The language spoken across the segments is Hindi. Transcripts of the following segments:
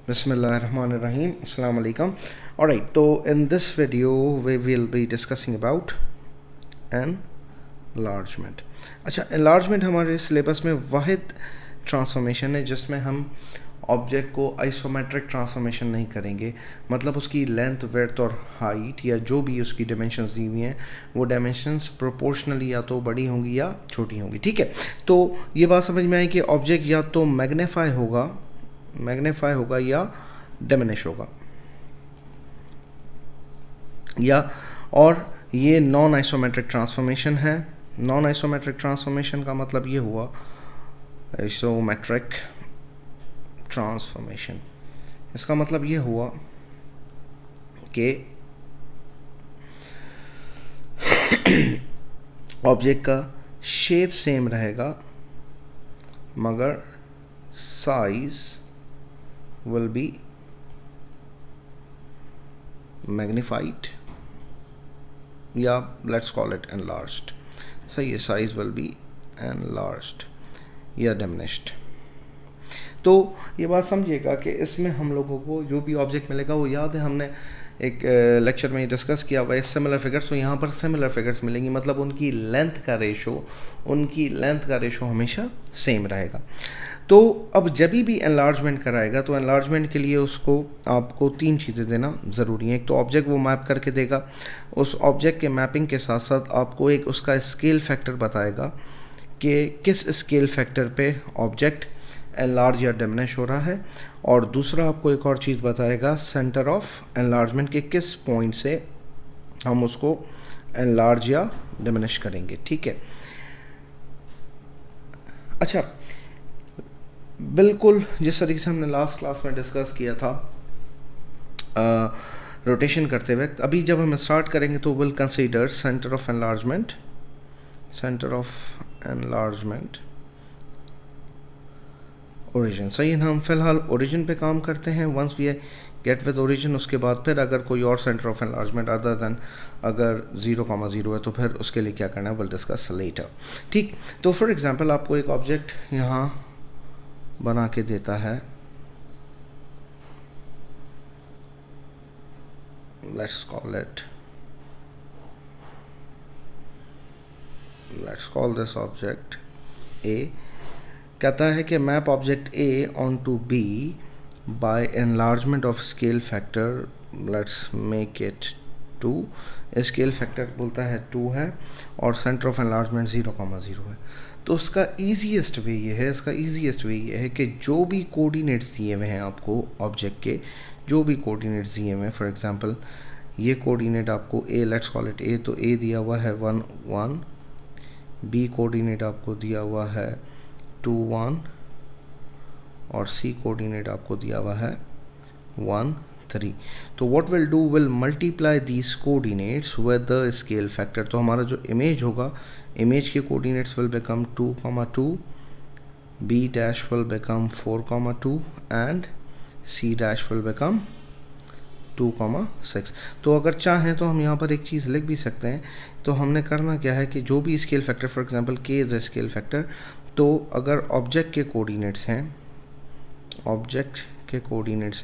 Bismillahirrahmanirrahim. Assalamu alaikum. Alright, so in this video we will be discussing about enlargement. अच्छा, enlargement हमारे सिलेबस में वाहिद ट्रांसफॉर्मेशन है जिसमें हम ऑब्जेक्ट को आइसोमेट्रिक ट्रांसफॉर्मेशन नहीं करेंगे, मतलब उसकी लेंथ, विड्थ और हाइट या जो भी उसकी डायमेंशंस दी हुई हैं वो डायमेंशंस प्रोपोर्शनली या तो बड़ी होंगी या छोटी होंगी। ठीक है, तो ये बात समझ में आई कि ऑब्जेक्ट या तो मैग्नीफाई होगा या डिमिनिश होगा, या और ये नॉन आइसोमेट्रिक ट्रांसफॉर्मेशन है। नॉन आइसोमेट्रिक ट्रांसफॉर्मेशन का मतलब ये हुआ आइसोमेट्रिक ट्रांसफॉर्मेशन, इसका मतलब ये हुआ कि ऑब्जेक्ट का शेप सेम रहेगा मगर साइज will be magnified या let's call it enlarged। सही है, size will be enlarged या diminished। तो ये बात समझिएगा कि इसमें हम लोगों को जो भी ऑब्जेक्ट मिलेगा वो याद है हमने एक लेक्चर में डिस्कस किया हुआ है सिमिलर फिगर्स। तो यहाँ पर सिमिलर फिगर्स मिलेंगी, मतलब उनकी लेंथ का रेशो हमेशा सेम रहेगा। तो अब जब भी एनलार्जमेंट कराएगा तो एनलार्जमेंट के लिए उसको आपको तीन चीज़ें देना ज़रूरी है। एक तो ऑब्जेक्ट वो मैप करके देगा, उस ऑब्जेक्ट के मैपिंग के साथ साथ आपको एक उसका स्केल फैक्टर बताएगा कि किस स्केल फैक्टर पे ऑब्जेक्ट एनलार्ज या डिमिनिश हो रहा है, और दूसरा आपको एक और चीज़ बताएगा सेंटर ऑफ एनलार्जमेंट के किस पॉइंट से हम उसको एनलार्ज या डिमिनिश करेंगे। ठीक है, अच्छा, बिल्कुल जिस तरीके से हमने लास्ट क्लास में डिस्कस किया था रोटेशन करते वक्त, अभी जब हम स्टार्ट करेंगे तो will consider centre of enlargement origin. सही है ना, हम फिलहाल ओरिजिन पे काम करते हैं। Once we get with origin, उसके बाद फिर अगर कोई और centre of enlargement other than अगर 0,0 है तो फिर उसके लिए क्या करना है विल डिस्कस लेटर। ठीक, तो फॉर एग्जांपल आपको एक ऑब्जेक्ट यहाँ बना के देता है, let's call this object A। कहता है कि map object A onto B by enlargement of scale factor, let's make it 2। Scale factor बोलता है 2 है और सेंटर ऑफ एनलार्जमेंट 0,0 है। तो उसका ईजीएस्ट वे ये है कि जो भी कोऑर्डिनेट्स दिए हुए हैं आपको ऑब्जेक्ट के, जो भी कोऑर्डिनेट्स दिए हुए हैं, फॉर एग्जांपल ये कोऑर्डिनेट आपको A, let's call it A, तो A दिया हुआ है 1 1, B कोऑर्डिनेट आपको दिया हुआ है 2 1, और C कोऑर्डिनेट आपको दिया हुआ है 1 3। तो what will do, will multiply these coordinates with the scale factor. तो हमारा जो इमेज होगा, इमेज के coordinates will become 2,2, B dash will become 4,2 and C dash will become 2,6। तो अगर चाहें तो हम यहाँ पर एक चीज़ लिख भी सकते हैं। तो हमने करना क्या है कि जो भी scale factor, for example K is a scale factor, तो अगर ऑब्जेक्ट के कोऑर्डिनेट्स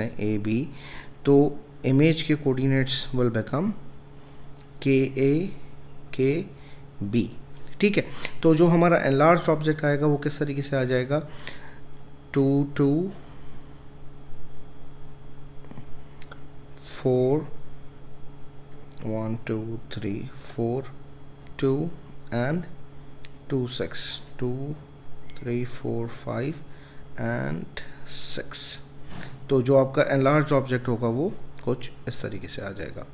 हैं A B, तो इमेज के coordinates will become KA KB। ठीक है, तो जो हमारा एनलार्ज्ड ऑब्जेक्ट आएगा वो किस तरीके से आ जाएगा, 2 2 4 1 2 3 4 2 and 2 6 2 3 4 5 and 6। तो जो आपका एनलार्ज ऑब्जेक्ट होगा वो कुछ इस तरीके से आ जाएगा।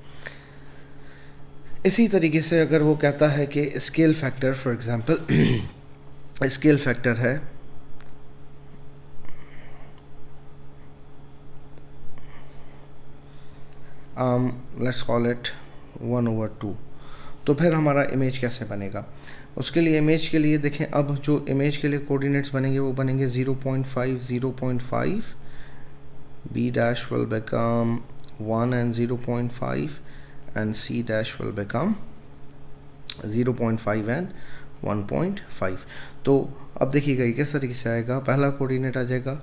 इसी तरीके से अगर वो कहता है कि scale factor, for example scale factor है लेट्स कॉल इट 1/2, तो फिर हमारा इमेज कैसे बनेगा। उसके लिए इमेज के लिए देखें, अब जो इमेज के लिए कोऑर्डिनेट्स बनेंगे वो बनेंगे 0.5 0.5, B dash will become 1 and 0.5 and C dash will become 0.5 and 1.5। तो अब देखिएगा ये किस तरीके से आएगा। पहला कोऑर्डिनेट आ जाएगा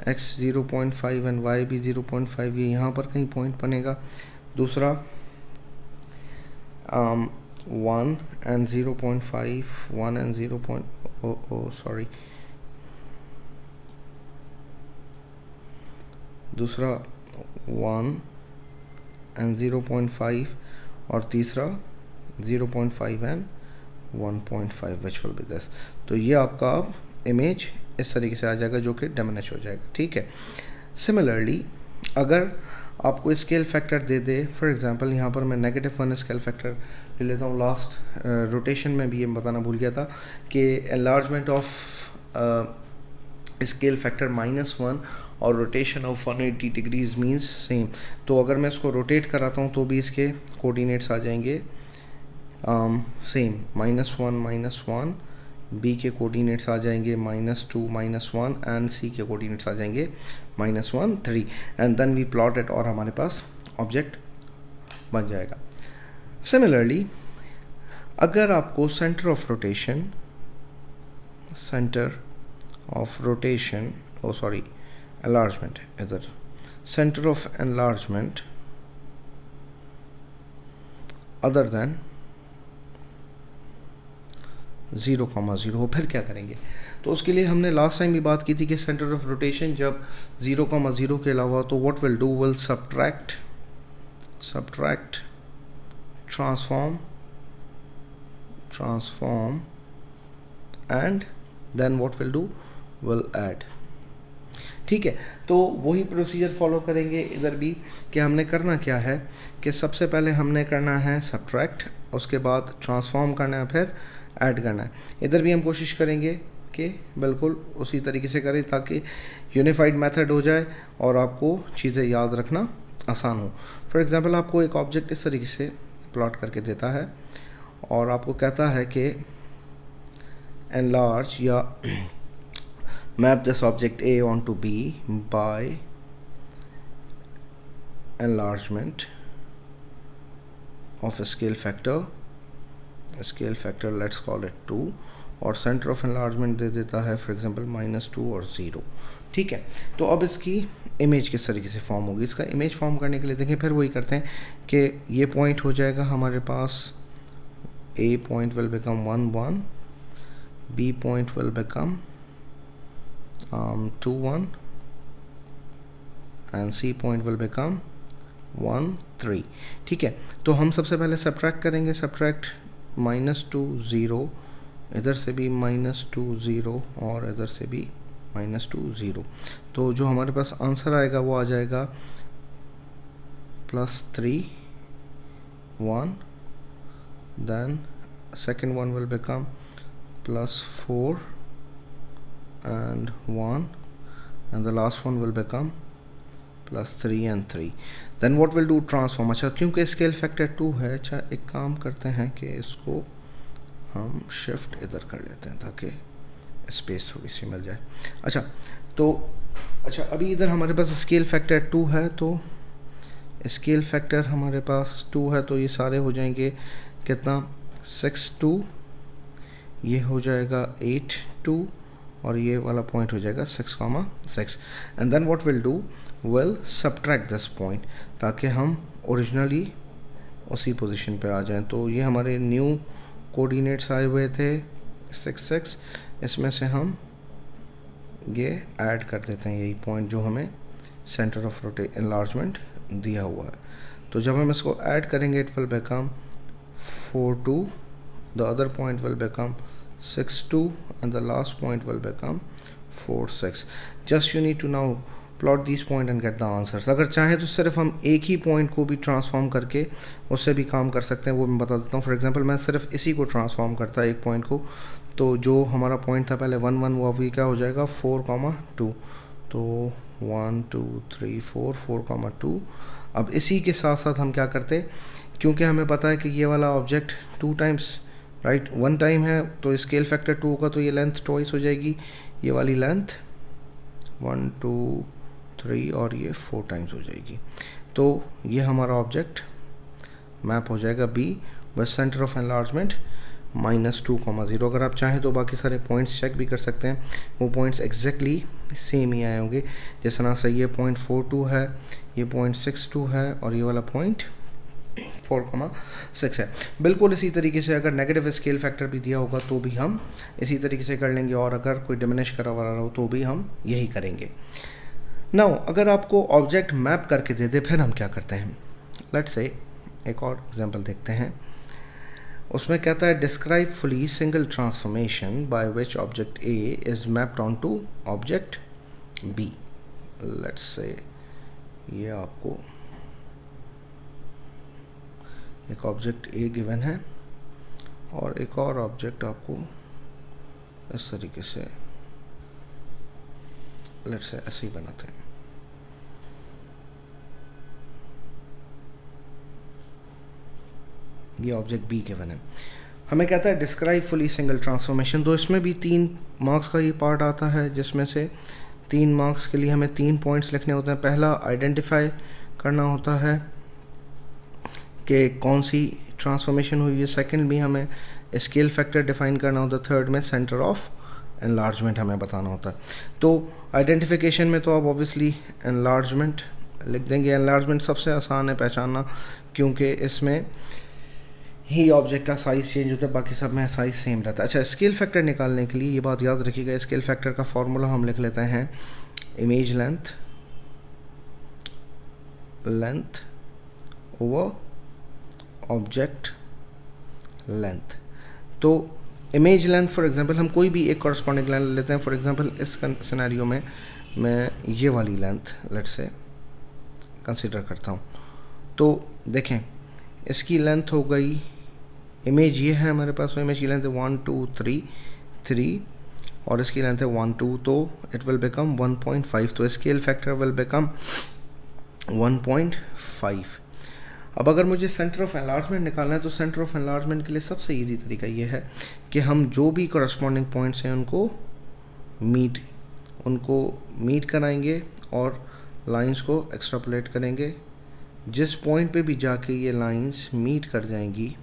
x 0.5 एंड y भी 0.5, ये यहाँ पर कहीं पॉइंट बनेगा। दूसरा 1 एंड 0.5, 1 एंड 0. सॉरी, दूसरा 1 एंड 0.5 और तीसरा 0.5 and 1.5 which will B this. तो ये आपका अब इमेज इस तरीके से आ जाएगा जो कि डिमिनिश हो जाएगा, ठीक है। सिमिलरली अगर आपको scale factor they they, for example यहाँ पर मैं -1 स्केल फैक्टर ले लेता हूँ। लास्ट रोटेशन में भी ये बताना भूल गया था कि एनलार्जमेंट ऑफ स्केल फैक्टर -1 और rotation of 180 degrees means same. तो अगर मैं इसको रोटेट कराता हूँ तो भी इसके कोऑर्डिनेट्स आ जाएंगे सेम, -1 -1, बी के कोऑर्डिनेट्स आ जाएंगे -2 -1 एंड सी के कोऑर्डिनेट्स आ जाएंगे -1 3, and then we plot it और हमारे पास ऑब्जेक्ट बन जाएगा। सिमिलरली अगर आपको सेंटर ऑफ रोटेशन enlargement इधर, centre of enlargement other than 0,0, फिर क्या करेंगे? तो उसके लिए हमने लास्ट टाइम भी बात की थी कि सेंटर ऑफ रोटेशन जब 0,0 के अलावा, तो what will do, will subtract transform and then what will do, will add, ठीक है। तो वही प्रोसीजर फॉलो करेंगे इधर भी कि हमने करना क्या है कि सबसे पहले हमने करना है सब्ट्रैक्ट, उसके बाद ट्रांसफॉर्म करना है, फिर ऐड करना है। इधर भी हम कोशिश करेंगे कि बिल्कुल उसी तरीके से करें ताकि यूनिफाइड मेथड हो जाए और आपको चीज़ें याद रखना आसान हो। फॉर एग्जांपल आपको एक ऑब्जेक्ट इस तरीके से प्लॉट करके देता है और आपको कहता है कि एनलार्ज या map this object A onto B by enlargement of a scale factor let's call it 2, और center of enlargement दे देता है फॉर एग्जांपल -2 और 0, ठीक है। तो अब इसकी इमेज किस तरीके से फॉर्म होगी? इसका इमेज फॉर्म करने के लिए देखें, फिर वही करते हैं कि ये पॉइंट हो जाएगा हमारे पास, A point will become 1 1, B point will become 2 1 and C point will become 1 3, ठीक है। तो हम सबसे पहले सब्ट्रैक्ट करेंगे, सब्ट्रैक्ट -2 0, इधर से भी -2 0 और इधर से भी -2 0। तो जो हमारे पास आंसर आएगा वो आ जाएगा +3 1, then second one will become +4 and 1, and the last one will become +3 and 3. then what will do, transform. अच्छा, क्योंकि स्केल फैक्टर 2 है, अच्छा एक काम करते हैं कि इसको हम शिफ्ट इधर कर लेते हैं ताकि स्पेस थोड़ी सी मिल जाए। अच्छा, तो अच्छा अभी इधर हमारे पास स्केल फैक्टर 2 है, तो स्केल फैक्टर हमारे पास 2 है, तो ये सारे हो जाएंगे कितना, 6 2, ये हो जाएगा 8 2, और ये वाला पॉइंट हो जाएगा 6,6, and then what will do, will subtract this point ताकि हम ओरिजिनली उसी पोजीशन पे आ जाएं। तो ये हमारे न्यू कोऑर्डिनेट्स आए हुए थे 6 6, इसमें से हम ये ऐड कर देते हैं, यही पॉइंट जो हमें सेंटर ऑफ एनलार्जमेंट दिया हुआ है। तो जब हम इसको ऐड करेंगे, it will become 4 2, the other point will become 6 2, and the last point will become 4 6. just you need to now plot these point and get the answers. अगर चाहें तो सिर्फ हम एक ही पॉइंट को भी ट्रांसफॉर्म करके उससे भी काम कर सकते हैं, वो मैं बता देता हूँ। फॉर एग्जांपल मैं सिर्फ इसी को ट्रांसफॉर्म करता है एक पॉइंट को, तो जो हमारा पॉइंट था पहले 1 1, वो अभी क्या हो जाएगा 4 2, तो 1 2 3 4 4 2। अब इसी के साथ साथ हम क्या करते, क्योंकि हमें पता है कि ये वाला ऑब्जेक्ट 2 टाइम्स राइट 1 टाइम है, तो स्केल फैक्टर 2 होगा, तो ये लेंथ ट्वाइस हो जाएगी, ये वाली लेंथ 1 2 3 और ये 4 टाइम्स हो जाएगी। तो ये हमारा ऑब्जेक्ट मैप हो जाएगा be with centre of enlargement -2,0। अगर आप चाहें तो बाकी सारे पॉइंट्स चेक भी कर सकते हैं, वो पॉइंट्स एग्जैक्टली सेम ही आए होंगे। जिस तरह से ये 0.42 है, ये 0.62 है और ये वाला 0.4,6 है। बिल्कुल इसी तरीके से अगर नेगेटिव स्केल फैक्टर भी दिया होगा तो भी हम इसी तरीके से कर लेंगे, और अगर कोई डिमिनिश करा हुआ रहा हो तो भी हम यही करेंगे। नाउ अगर आपको ऑब्जेक्ट मैप करके दे दे, फिर हम क्या करते हैं? लेट्स से एक और एग्जांपल देखते हैं। उसमें कहता है describe fully single transformation by which object A is mapped on to object B. Let's say ये आपको एक ऑब्जेक्ट ए गिवन है और एक और ऑब्जेक्ट आपको इस तरीके से, लेट्स से ऐसे ही बनाते हैं। ये ऑब्जेक्ट बी गिवन है, हमें कहता है डिस्क्राइब फुली सिंगल ट्रांसफॉर्मेशन। तो इसमें भी 3 मार्क्स का ये पार्ट आता है, जिसमें से 3 मार्क्स के लिए हमें 3 पॉइंट्स लिखने होते हैं। पहला आइडेंटिफाई करना होता है कि कौन सी ट्रांसफॉर्मेशन हुई है। सेकंड भी हमें स्केल फैक्टर डिफाइन करना होता है। थर्ड में सेंटर ऑफ एनलार्जमेंट हमें बताना होता है। तो आइडेंटिफिकेशन में तो आप ऑब्वियसली एनलार्जमेंट लिख देंगे। एनलार्जमेंट सबसे आसान है पहचानना, क्योंकि इसमें ही ऑब्जेक्ट का साइज़ चेंज होता है, बाकी सब में साइज़ सेम रहता है। अच्छा, स्केल फैक्टर निकालने के लिए ये बात याद रखिएगा, स्केल फैक्टर का फॉर्मूला हम लिख लेते हैं image length over object length. तो इमेज लेंथ फॉर एग्जांपल हम कोई भी एक कॉरस्पॉन्डिंग लेंथ लेते हैं। फॉर एग्जांपल इस सिनेरियो में मैं ये वाली लेंथ लेट्स से कंसिडर करता हूँ। तो देखें इसकी लेंथ हो गई, इमेज ये है हमारे पास, तो इमेज की लेंथ है 1 2 3 3 और इसकी लेंथ है 1 2, तो इट विल बिकम 1.5। तो स्केल फैक्टर विल बिकम 1.5। अब अगर मुझे सेंटर ऑफ एनलार्जमेंट निकालना है, तो सेंटर ऑफ एनलार्जमेंट के लिए सबसे इजी तरीका ये है कि हम जो भी कॉरस्पॉन्डिंग पॉइंट्स हैं उनको मीट कराएंगे और लाइंस को एक्सट्रापोलेट करेंगे। जिस पॉइंट पे भी जाके ये लाइंस मीट कर जाएंगी,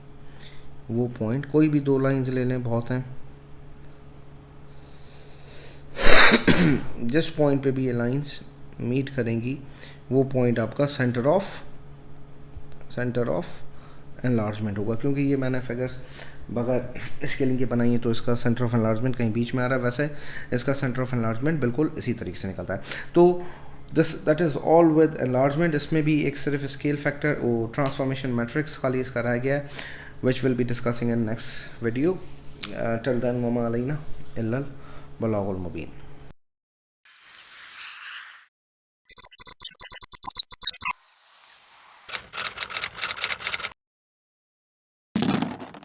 वो पॉइंट, कोई भी 2 लाइंस ले लें बहुत हैं, जिस पॉइंट पे भी ये लाइंस मीट करेंगी वो पॉइंट आपका सेंटर ऑफ एनलार्जमेंट होगा। क्योंकि ये मैंने फिगर्स बगैर स्केलिंग के बनाई है, तो इसका सेंटर ऑफ एनलार्जमेंट कहीं बीच में आ रहा है। वैसे इसका सेंटर ऑफ एनलार्जमेंट बिल्कुल इसी तरीके से निकलता है। तो that is all with enlargement. इसमें भी एक सिर्फ स्केल फैक्टर और ट्रांसफॉर्मेशन मैट्रिक्स खाली इसका रह गया है, which will be discussing in next video. Till then वमा अलैना इल्लल बलागुल मुबीन।